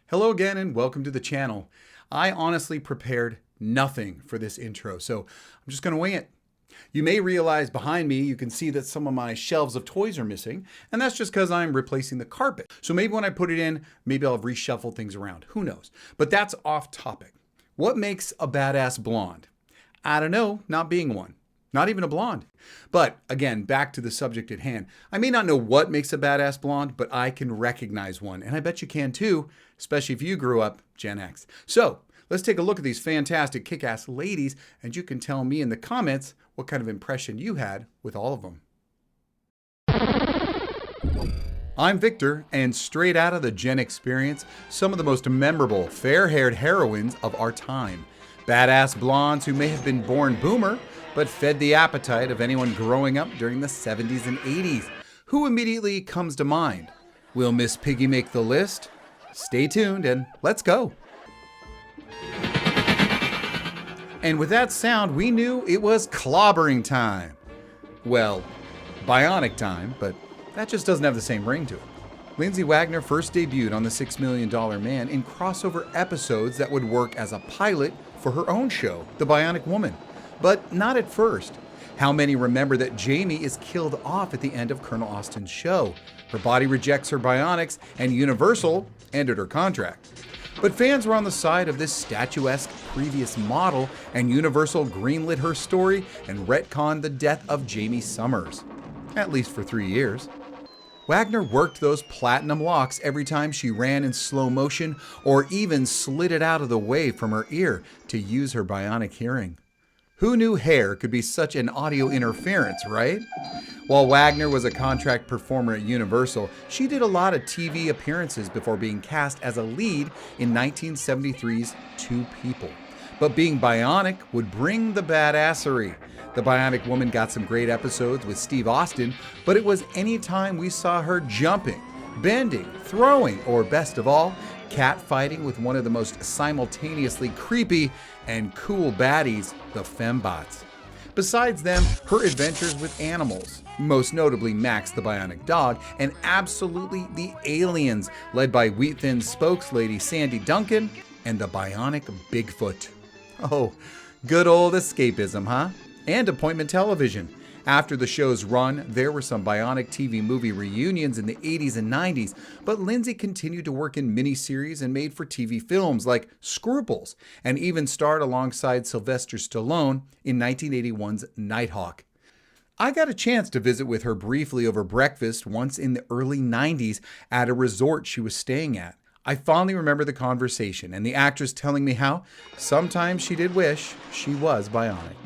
Hello again and welcome to the channel. I honestly prepared nothing for this intro, so I'm just going to wing it. You may realize behind me, you can see that some of my shelves of toys are missing, and that's just because I'm replacing the carpet. So maybe when I put it in, maybe I'll reshuffle things around. Who knows? But that's off topic. What makes a badass blonde? I don't know, not being one. Not even a blonde. But again, back to the subject at hand. I may not know what makes a badass blonde, but I can recognize one. And I bet you can too, especially if you grew up Gen X. So let's take a look at these fantastic kick-ass ladies, and you can tell me in the comments what kind of impression you had with all of them. I'm Victor, and straight out of the Gen Experience, some of the most memorable fair-haired heroines of our time. Badass blondes who may have been born boomer, but fed the appetite of anyone growing up during the 70s and 80s. Who immediately comes to mind? Will Miss Piggy make the list? Stay tuned and let's go. And with that sound, we knew it was clobbering time. Well, bionic time, but that just doesn't have the same ring to it. Lindsay Wagner first debuted on the $6 Million Man in crossover episodes that would work as a pilot for her own show, The Bionic Woman. But not at first. How many remember that Jamie is killed off at the end of Colonel Austin's show? Her body rejects her bionics, and Universal ended her contract. But fans were on the side of this statuesque previous model, and Universal greenlit her story and retconned the death of Jamie Summers. At least for 3 years. Wagner worked those platinum locks every time she ran in slow motion or even slid it out of the way from her ear to use her bionic hearing. Who knew hair could be such an audio interference, right? While Wagner was a contract performer at Universal, she did a lot of TV appearances before being cast as a lead in 1973's Two People. But being bionic would bring the badassery. The Bionic Woman got some great episodes with Steve Austin, but it was any time we saw her jumping, bending, throwing, or best of all, catfighting with one of the most simultaneously creepy and cool baddies, the Fembots. Besides them, her adventures with animals, most notably Max the Bionic Dog, and absolutely the aliens, led by Wheat Thin spokeslady Sandy Duncan and the Bionic Bigfoot. Oh, good old escapism, huh? And appointment television. After the show's run, there were some Bionic TV movie reunions in the 80s and 90s, but Lindsay continued to work in miniseries and made-for-TV films like Scruples, and even starred alongside Sylvester Stallone in 1981's Nighthawk. I got a chance to visit with her briefly over breakfast once in the early 90s at a resort she was staying at. I fondly remember the conversation and the actress telling me how sometimes she did wish she was bionic.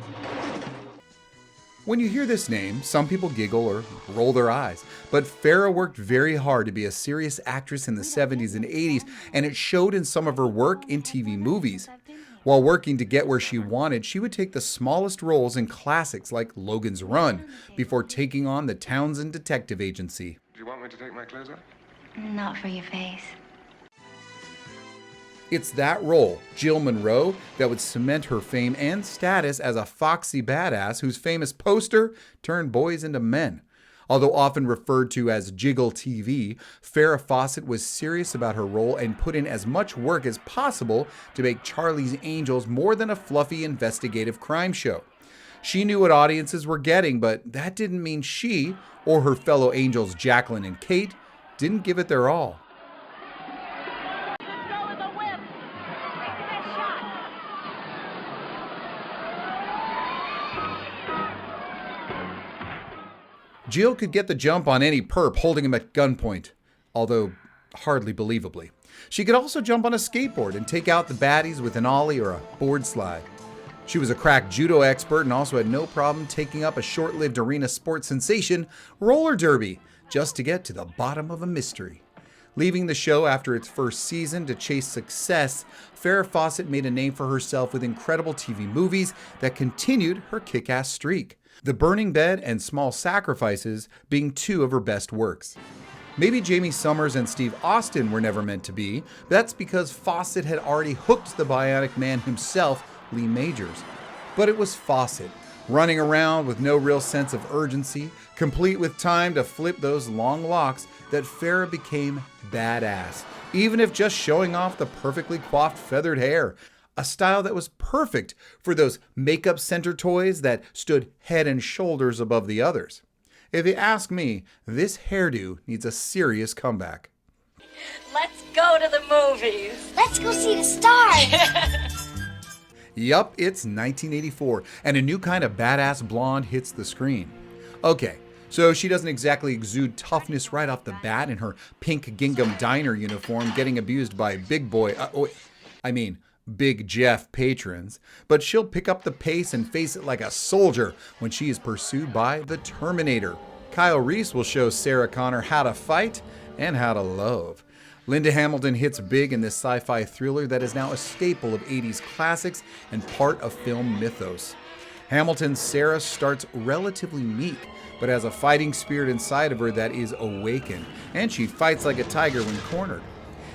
When you hear this name, some people giggle or roll their eyes, but Farrah worked very hard to be a serious actress in the 70s and 80s, and it showed in some of her work in TV movies. While working to get where she wanted, she would take the smallest roles in classics like Logan's Run, before taking on the Townsend Detective Agency. Do you want me to take my clothes off? Not for your face. It's that role, Jill Monroe, that would cement her fame and status as a foxy badass whose famous poster turned boys into men. Although often referred to as Jiggle TV, Farrah Fawcett was serious about her role and put in as much work as possible to make Charlie's Angels more than a fluffy investigative crime show. She knew what audiences were getting, but that didn't mean she, or her fellow angels Jacqueline and Kate, didn't give it their all. Jill could get the jump on any perp holding him at gunpoint, although hardly believably. She could also jump on a skateboard and take out the baddies with an ollie or a board slide. She was a crack judo expert and also had no problem taking up a short-lived arena sports sensation, roller derby, just to get to the bottom of a mystery. Leaving the show after its first season to chase success, Farrah Fawcett made a name for herself with incredible TV movies that continued her kick-ass streak. The Burning Bed and Small Sacrifices being two of her best works. Maybe Jamie Summers and Steve Austin were never meant to be, but that's because Fawcett had already hooked the Bionic Man himself, Lee Majors. But it was Fawcett, running around with no real sense of urgency, complete with time to flip those long locks, that Farrah became badass, even if just showing off the perfectly coiffed feathered hair, a style that was perfect for those makeup center toys that stood head and shoulders above the others. If you ask me, this hairdo needs a serious comeback. Let's go to the movies. Let's go see the stars. Yup, it's 1984, and a new kind of badass blonde hits the screen. Okay, so she doesn't exactly exude toughness right off the bat in her pink gingham diner uniform getting abused by Big Jeff patrons, but she'll pick up the pace and face it like a soldier when she is pursued by the Terminator. Kyle Reese will show Sarah Connor how to fight and how to love. Linda Hamilton hits big in this sci-fi thriller that is now a staple of 80s classics and part of film mythos. Hamilton's Sarah starts relatively meek, but has a fighting spirit inside of her that is awakened, and she fights like a tiger when cornered.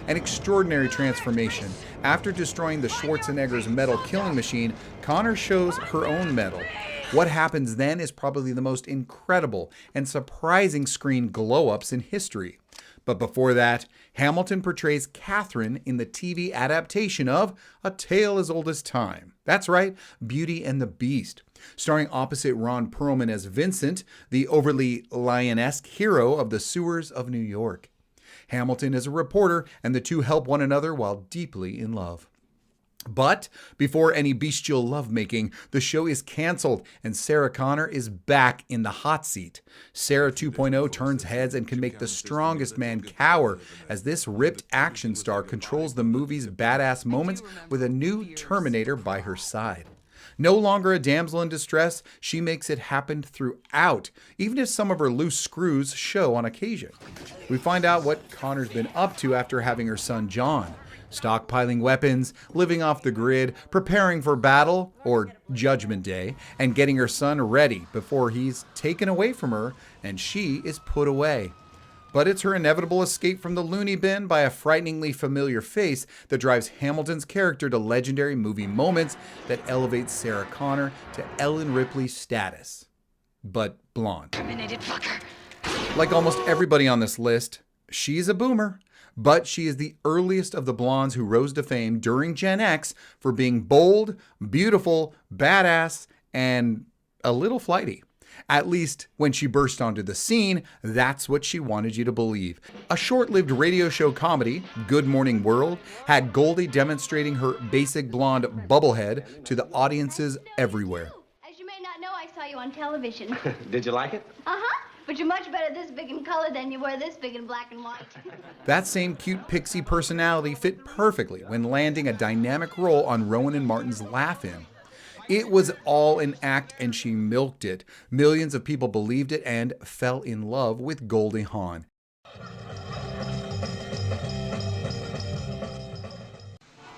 An extraordinary transformation. After destroying the Schwarzenegger's metal killing machine, Connor shows her own metal. What happens then is probably the most incredible and surprising screen glow-ups in history. But before that, Hamilton portrays Catherine in the TV adaptation of A Tale as Old as Time. That's right, Beauty and the Beast. Starring opposite Ron Perlman as Vincent, the overly lion-esque hero of the sewers of New York. Hamilton is a reporter, and the two help one another while deeply in love. But before any bestial lovemaking, the show is canceled and Sarah Connor is back in the hot seat. Sarah 2.0 turns heads and can make the strongest man cower as this ripped action star controls the movie's badass moments with a new Terminator by her side. No longer a damsel in distress, she makes it happen throughout, even if some of her loose screws show on occasion. We find out what Connor's been up to after having her son John. Stockpiling weapons, living off the grid, preparing for battle, or Judgment Day, and getting her son ready before he's taken away from her and she is put away. But it's her inevitable escape from the loony bin by a frighteningly familiar face that drives Hamilton's character to legendary movie moments that elevate Sarah Connor to Ellen Ripley status. But blonde. Terminated fucker. Like almost everybody on this list, she's a boomer. But she is the earliest of the blondes who rose to fame during Gen X for being bold, beautiful, badass, and a little flighty. At least when she burst onto the scene, that's what she wanted you to believe. A short-lived radio show comedy, Good Morning World, had Goldie demonstrating her basic blonde bubblehead to the audiences everywhere. As you may not know, I saw you on television. Did you like it? Uh-huh. But you're much better this big in color than you were this big in black and white. That same cute pixie personality fit perfectly when landing a dynamic role on Rowan and Martin's Laugh-In. It was all an act and she milked it. Millions of people believed it and fell in love with Goldie Hawn.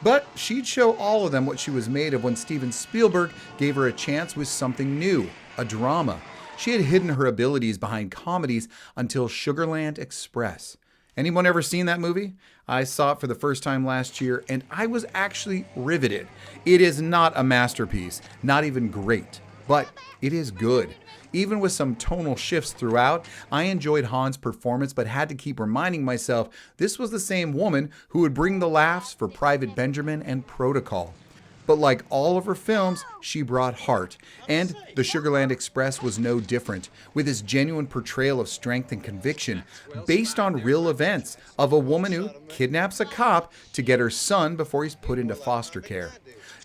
But she'd show all of them what she was made of when Steven Spielberg gave her a chance with something new, a drama. She had hidden her abilities behind comedies until Sugarland Express. Anyone ever seen that movie? I saw it for the first time last year and I was actually riveted. It is not a masterpiece, not even great, but it is good. Even with some tonal shifts throughout, I enjoyed Hahn's performance but had to keep reminding myself this was the same woman who would bring the laughs for Private Benjamin and Protocol. But like all of her films, she brought heart, and The Sugarland Express was no different, with its genuine portrayal of strength and conviction, based on real events of a woman who kidnaps a cop to get her son before he's put into foster care.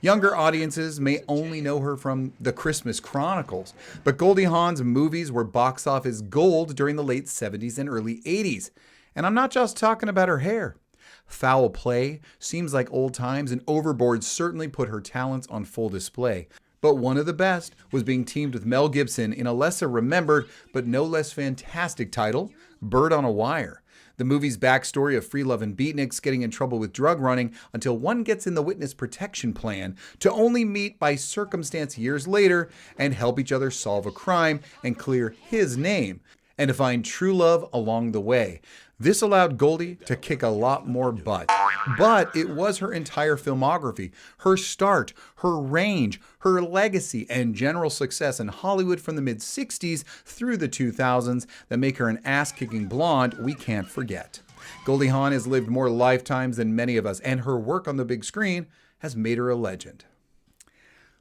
Younger audiences may only know her from The Christmas Chronicles, but Goldie Hawn's movies were box office gold during the late 70s and early 80s. And I'm not just talking about her hair. Foul Play, Seems Like Old Times, and Overboard certainly put her talents on full display. But one of the best was being teamed with Mel Gibson in a lesser remembered but no less fantastic title, Bird on a Wire. The movie's backstory of free love and beatniks getting in trouble with drug running until one gets in the witness protection plan to only meet by circumstance years later and help each other solve a crime and clear his name. and to find true love along the way. This allowed Goldie to kick a lot more butt. But it was her entire filmography, her start, her range, her legacy, and general success in Hollywood from the mid-60s through the 2000s that make her an ass-kicking blonde we can't forget. Goldie Hawn has lived more lifetimes than many of us, and her work on the big screen has made her a legend.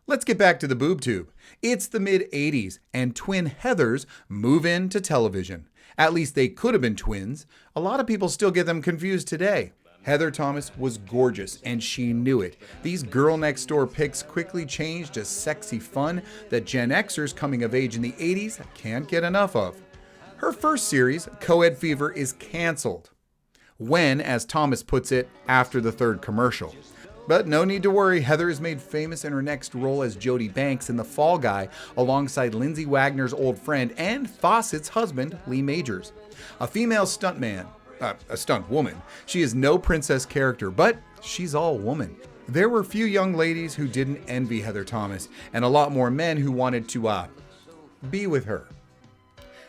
Let's get back to the boob tube. It's the mid-80s, and twin Heathers move into television. At least they could have been twins. A lot of people still get them confused today. Heather Thomas was gorgeous, and she knew it. These girl next door pics quickly changed to sexy fun that Gen Xers coming of age in the 80s can't get enough of. Her first series, Co-Ed Fever, is canceled. When, as Thomas puts it, after the third commercial. But no need to worry, Heather is made famous in her next role as Jody Banks in The Fall Guy alongside Lindsay Wagner's old friend and Fawcett's husband, Lee Majors. A female stuntman, a stunt woman. She is no princess character, but she's all woman. There were few young ladies who didn't envy Heather Thomas, and a lot more men who wanted to, be with her.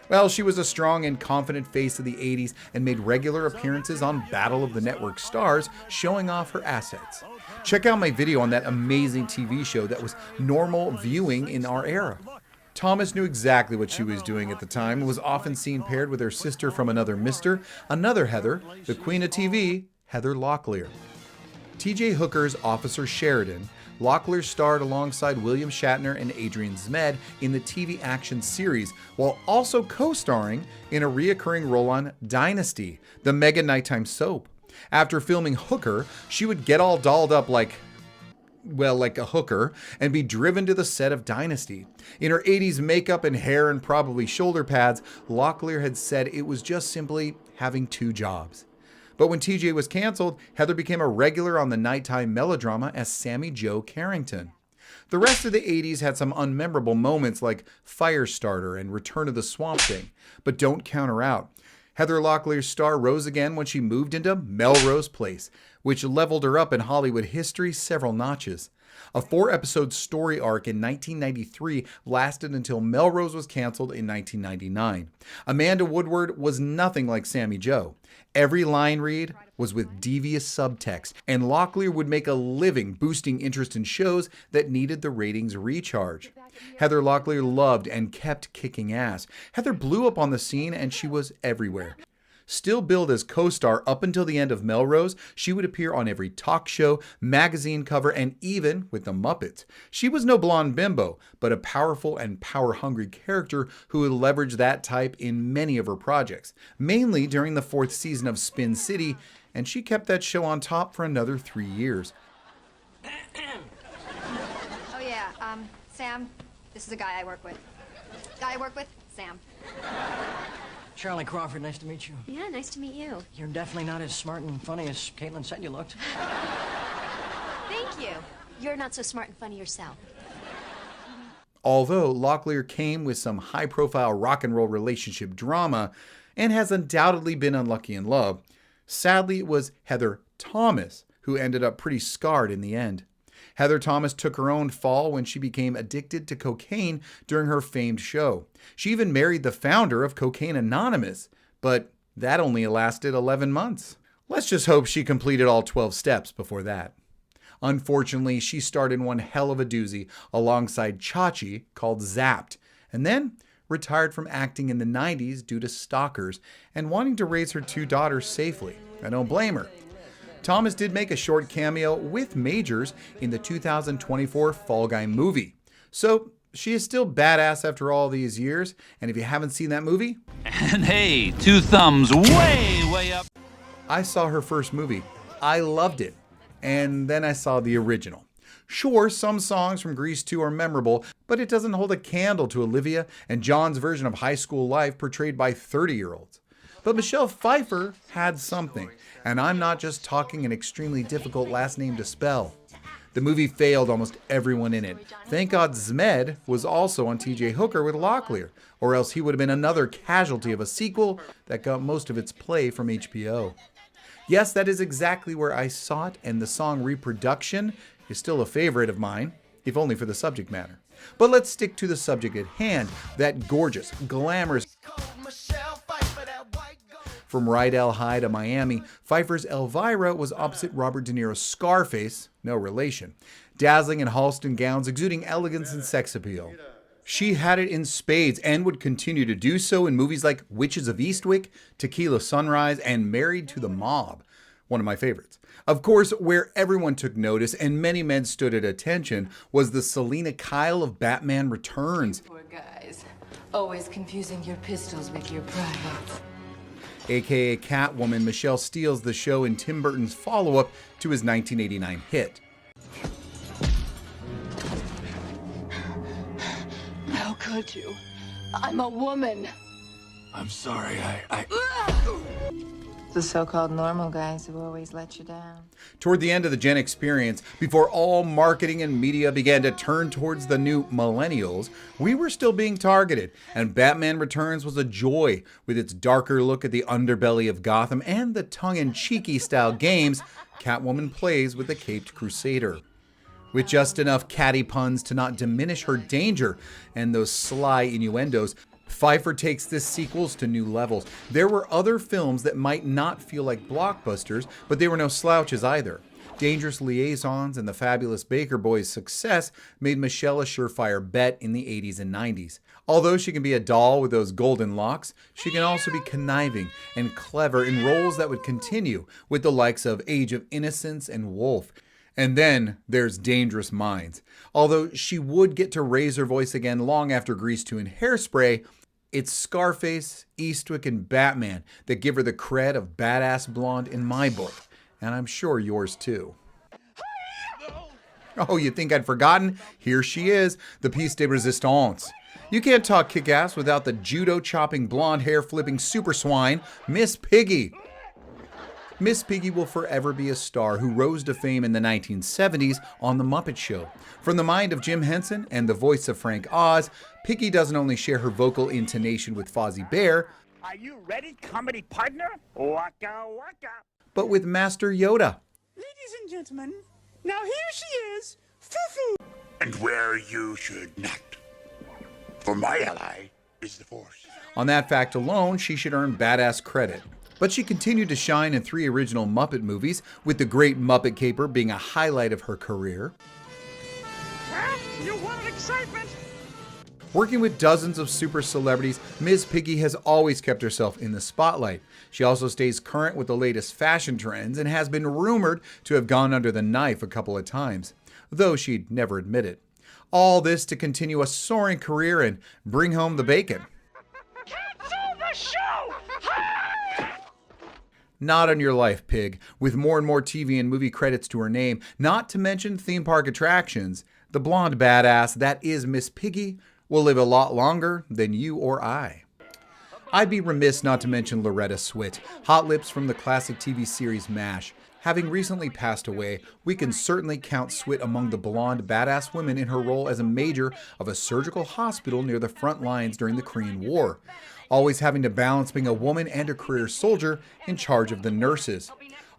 Well, she was a strong and confident face of the 80s and made regular appearances on Battle of the Network Stars, showing off her assets. Check out my video on that amazing TV show that was normal viewing in our era. Thomas knew exactly what she was doing at the time and was often seen paired with her sister from another mister, another Heather, the queen of TV, Heather Locklear. T.J. Hooker's Officer Sheridan, Locklear starred alongside William Shatner and Adrian Zmed in the TV action series, while also co-starring in a reoccurring role on Dynasty, the mega nighttime soap. After filming Hooker, she would get all dolled up like a hooker and be driven to the set of Dynasty. In her 80s makeup and hair and probably shoulder pads, Locklear had said it was just simply having two jobs. But when TJ was canceled, Heather became a regular on the nighttime melodrama as Sammy Jo Carrington. The rest of the 80s had some unmemorable moments like Firestarter and Return of the Swamp Thing, but don't count her out. Heather Locklear's star rose again when she moved into Melrose Place, which leveled her up in Hollywood history several notches. A 4-episode story arc in 1993 lasted until Melrose was canceled in 1999. Amanda Woodward was nothing like Sammy Jo. Every line read was with devious subtext, and Locklear would make a living boosting interest in shows that needed the ratings recharge. Heather Locklear loved and kept kicking ass. Heather blew up on the scene and she was everywhere. Still billed as co-star up until the end of Melrose, she would appear on every talk show, magazine cover, and even with the Muppets. She was no blonde bimbo, but a powerful and power-hungry character who would leverage that type in many of her projects, mainly during the 4th season of Spin City, and she kept that show on top for another 3 years. Oh, yeah, Sam, this is a guy I work with. Sam. Charlie Crawford, nice to meet you. Yeah, nice to meet you. You're definitely not as smart and funny as Caitlin said you looked. Thank you. You're not so smart and funny yourself. Although Locklear came with some high-profile rock and roll relationship drama and has undoubtedly been unlucky in love, sadly it was Heather Thomas who ended up pretty scarred in the end. Heather Thomas took her own fall when she became addicted to cocaine during her famed show. She even married the founder of Cocaine Anonymous, but that only lasted 11 months. Let's just hope she completed all 12 steps before that. Unfortunately, she starred in one hell of a doozy alongside Chachi called Zapped, and then retired from acting in the 90s due to stalkers and wanting to raise her 2 daughters safely. I don't blame her. Thomas did make a short cameo with Majors in the 2024 Fall Guy movie. So she is still badass after all these years, and if you haven't seen that movie... And hey, 2 thumbs way up. I saw her first movie. I loved it. And then I saw the original. Sure, some songs from Grease 2 are memorable, but it doesn't hold a candle to Olivia and John's version of high school life portrayed by 30-year-olds. But Michelle Pfeiffer had something, and I'm not just talking an extremely difficult last name to spell. The movie failed almost everyone in it. Thank God Zmed was also on T.J. Hooker with Locklear, or else he would have been another casualty of a sequel that got most of its play from HBO. Yes, that is exactly where I saw it, and the song Reproduction is still a favorite of mine, if only for the subject matter. But let's stick to the subject at hand, that gorgeous, glamorous From Rydell High to Miami, Pfeiffer's Elvira was opposite Robert De Niro's Scarface, no relation, dazzling in Halston gowns exuding elegance and sex appeal. She had it in spades and would continue to do so in movies like Witches of Eastwick, Tequila Sunrise, and Married to the Mob, one of my favorites. Of course, where everyone took notice and many men stood at attention was the Selina Kyle of Batman Returns. Poor guys. Always confusing your pistols with your privates. AKA Catwoman, Michelle steals the show in Tim Burton's follow-up to his 1989 hit. How could you? I'm a woman. I'm sorry, The so-called normal guys who always let you down. Toward the end of the Gen Experience, before all marketing and media began to turn towards the new millennials, we were still being targeted, and Batman Returns was a joy with its darker look at the underbelly of Gotham and the tongue-in-cheeky style games Catwoman plays with the Caped Crusader. With just enough catty puns to not diminish her danger and those sly innuendos, Pfeiffer takes this sequels to new levels. There were other films that might not feel like blockbusters, but they were no slouches either. Dangerous Liaisons and The Fabulous Baker Boys' success made Michelle a surefire bet in the 80s and 90s. Although she can be a doll with those golden locks, she can also be conniving and clever in roles that would continue with the likes of Age of Innocence and Wolf. And then there's Dangerous Minds. Although she would get to raise her voice again long after Grease 2 and Hairspray, it's Scarface, Eastwick, and Batman that give her the cred of badass blonde in my book. And I'm sure yours too. Oh, you think I'd forgotten? Here she is, the piece de resistance. You can't talk kick-ass without the judo-chopping, blonde hair-flipping super swine, Miss Piggy. Miss Piggy will forever be a star who rose to fame in the 1970s on The Muppet Show. From the mind of Jim Henson and the voice of Frank Oz, Piggy doesn't only share her vocal intonation with Fozzie Bear, Are you ready, comedy partner? Waka waka. but with Master Yoda. Ladies and gentlemen, now here she is, Fufu. And where you should not. For my ally is the Force. On that fact alone, she should earn badass credit. But she continued to shine in 3 original Muppet movies, with The Great Muppet Caper being a highlight of her career. Well, you wanted excitement. Working with dozens of super celebrities, Ms. Piggy has always kept herself in the spotlight. She also stays current with the latest fashion trends and has been rumored to have gone under the knife a couple of times, though she'd never admit it. All this to continue a soaring career and bring home the bacon. Cancel the show! Not on your life, Pig. With more and more TV and movie credits to her name, not to mention theme park attractions, the blonde badass that is Miss Piggy will live a lot longer than you or I. I'd be remiss not to mention Loretta Swit, Hot Lips from the classic TV series MASH. Having recently passed away, we can certainly count Swit among the blonde badass women in her role as a major of a surgical hospital near the front lines during the Korean War, always having to balance being a woman and a career soldier in charge of the nurses.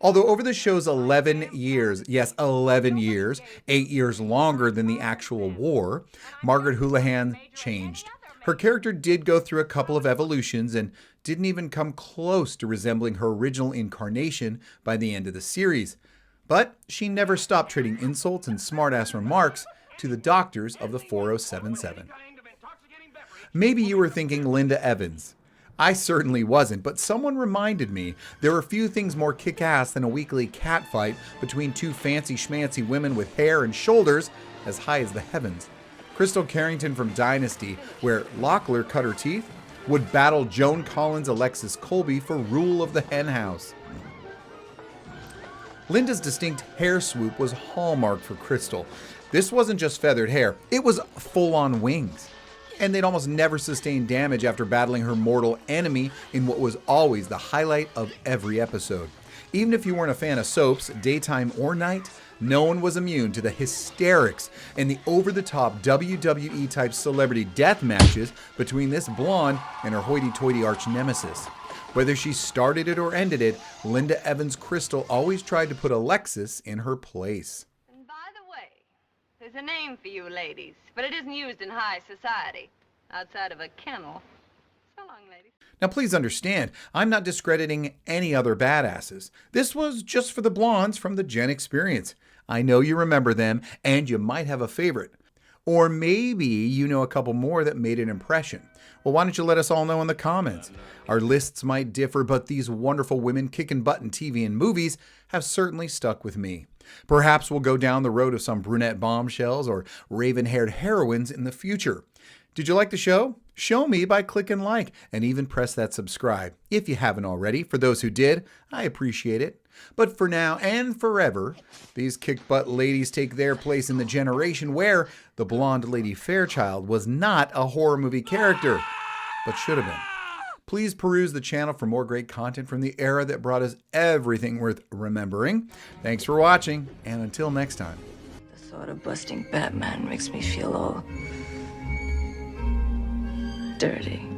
Although over the show's 11 years, yes, 11 years, 8 years longer than the actual war, Margaret Houlihan changed. Her character did go through a couple of evolutions and didn't even come close to resembling her original incarnation by the end of the series. But she never stopped trading insults and smartass remarks to the doctors of the 4077. Maybe you were thinking Linda Evans. I certainly wasn't, but someone reminded me there are few things more kick-ass than a weekly catfight between 2 fancy schmancy women with hair and shoulders as high as the heavens. Crystal Carrington from Dynasty, where Locklear cut her teeth, would battle Joan Collins' Alexis Colby for rule of the hen house. Linda's distinct hair swoop was hallmark for Crystal. This wasn't just feathered hair, it was full-on wings. And they'd almost never sustain damage after battling her mortal enemy in what was always the highlight of every episode. Even if you weren't a fan of soaps, daytime or night, no one was immune to the hysterics and the over-the-top WWE-type celebrity death matches between this blonde and her hoity-toity arch-nemesis. Whether she started it or ended it, Linda Evans Crystal always tried to put Alexis in her place. And by the way, there's a name for you ladies, but it isn't used in high society, outside of a kennel. So long, ladies. Now please understand, I'm not discrediting any other badasses. This was just for the blondes from the Gen Experience. I know you remember them, and you might have a favorite. Or maybe you know a couple more that made an impression. Well, why don't you let us all know in the comments? Our lists might differ, but these wonderful women kicking butt in TV and movies have certainly stuck with me. Perhaps we'll go down the road of some brunette bombshells or raven-haired heroines in the future. Did you like the show? Show me by clicking like and even press that subscribe if you haven't already. For those who did, I appreciate it. But for now and forever, these kick-butt ladies take their place in the generation where the blonde Lady Fairchild was not a horror movie character, but should have been. Please peruse the channel for more great content from the era that brought us everything worth remembering. Thanks for watching, and until next time. The thought of busting Batman makes me feel all dirty.